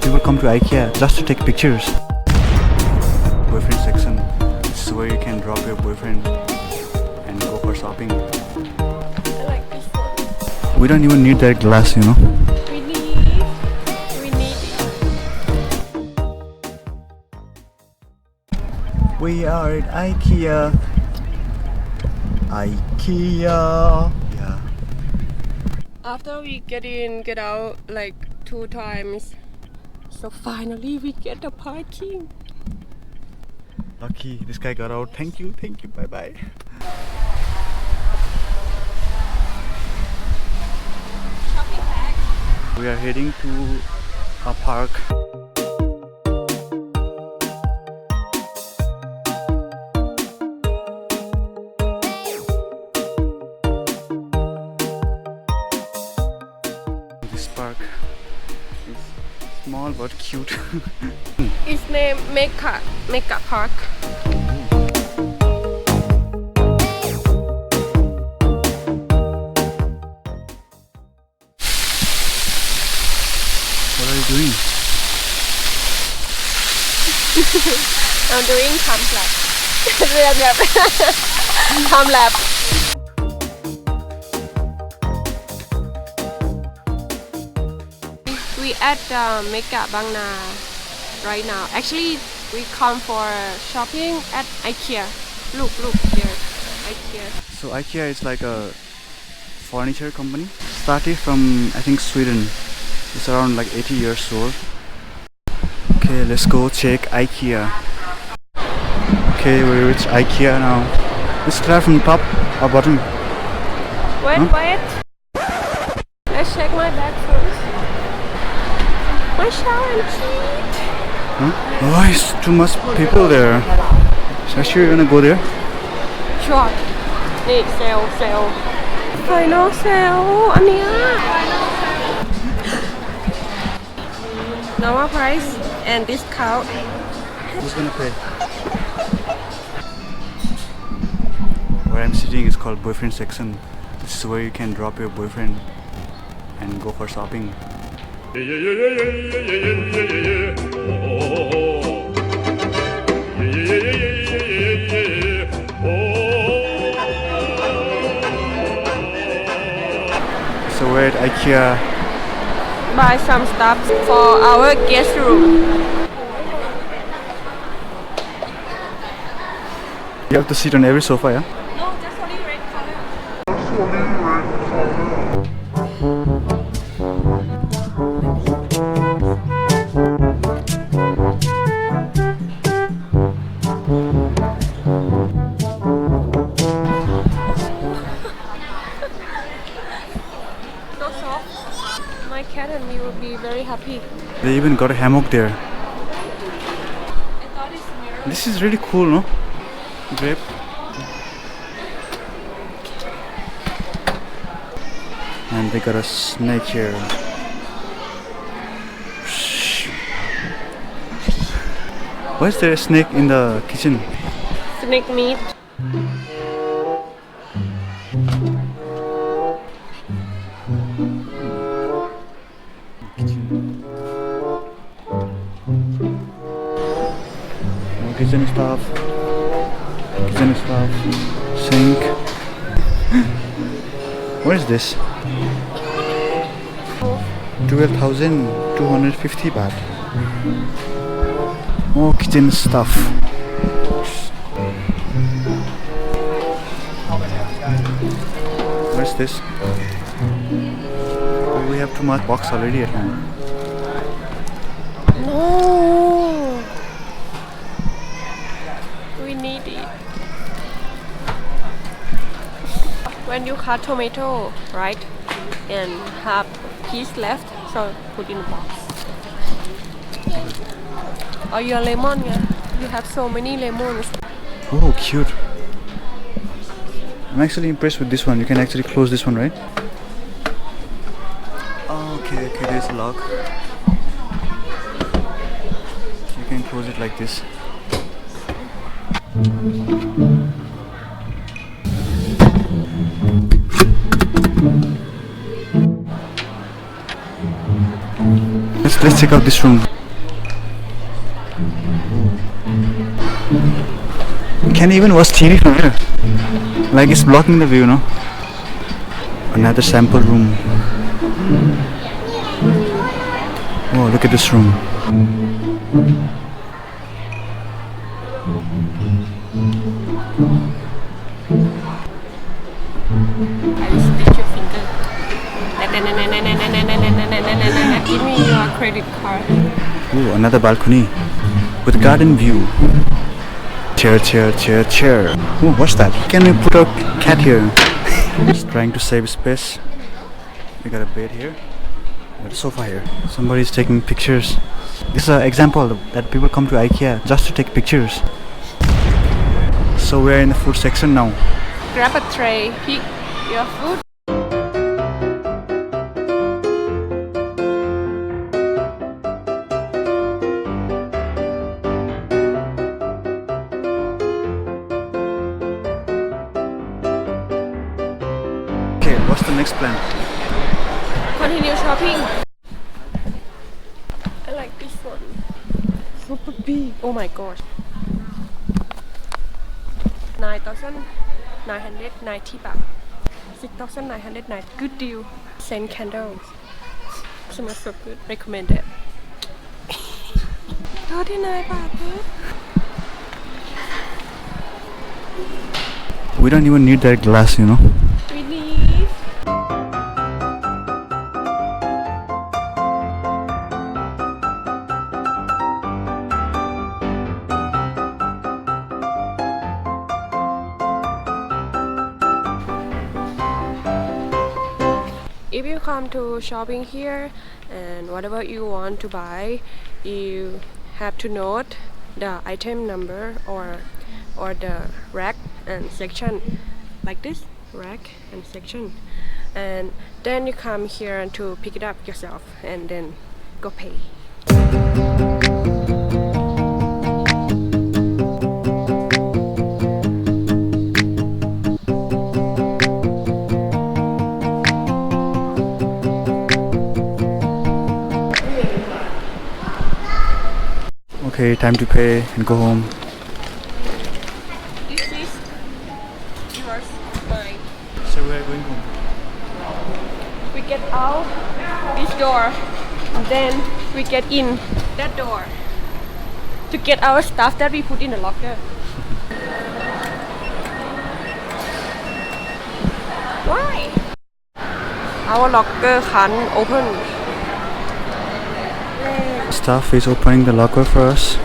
people come to Ikea just to take pictures. Boyfriend section. This is where you can drop your boyfriend and go for shopping. I like this one. We don't even need that glass, you know. We need it. We are at Ikea. Ikea. Yeah. After we get in, get out like 2 times. So finally we get the parking. Lucky this guy got out. Thank you, bye bye. Shopping bag. We are heading to a park. This park is small but cute. It's named Mega Park. What are you doing? I'm doing Kham lab. Kham lab. We at Mega Bangna right now. Actually, we come for shopping at Ikea. Look here, Ikea. So Ikea is like a furniture company. Started from I think Sweden. It's around like 80 years old. Okay, let's go check Ikea. Okay, we reach Ikea now. Let's start from top or bottom. Wait. Let's check my bag first. My shower and key. Oh, it's too much people there. So actually you're gonna go there? Sure. นี่เซล Final sale อันเนี้ย Normal price and discount. Who's gonna pay? Where I'm sitting is called boyfriend section. This is where you can drop your boyfriend and go for shopping. So we're at Ikea. Buy some stuff for our guest room. You have to sit on every sofa, yeah? No, just only red color. So soft. My cat and me will be very happy. They even got a hammock there. I thought it's mirror. This is really cool, no? Drape. And they got a snake here. Why is there a snake in the kitchen? Snake meat. More kitchen stuff. Sink. What is this? 12,250 baht. More kitchen stuff. What is this? Oh, we have too much box already at home. No. We need it. When you cut tomato, right, and have piece left, so put in a box. Or your lemon, yeah. You have so many lemons. Oh, cute. I'm actually impressed with this one. You can actually close this one, right? Okay, there's a lock. You can close it like this. Let's check out this room. Can't even watch TV from here. Like it's blocking the view, no? Another sample room. Oh, look at this room. I will stick your finger. Give me your credit card. Oh, another balcony with garden view. Chair, chair, chair, chair. Oh, what's that? Can we put a cat here? Just trying to save space. We got a bed here. We got a sofa here. Somebody's taking pictures. This is an example that people come to Ikea just to take pictures. So we're in the food section now. Grab a tray, pick your food. Okay, what's the next plan? Continue shopping. I like this one. Super big. Oh my gosh. 9,990 baht. 6,990. Good deal. Scent candles. Smells so good. Recommended. 39 baht. We don't even need that glass, you know. We need. If you come to shopping here and whatever you want to buy, you have to note the item number or the rack and section like this, rack and section, and then you come here to pick it up yourself and then go pay. Okay, time to pay and go home. This is yours, mine. So we are going home. We get out this door, and then we get in that door to get our stuff that we put in the locker. Why? Our locker can't open. Staff is opening the locker for us.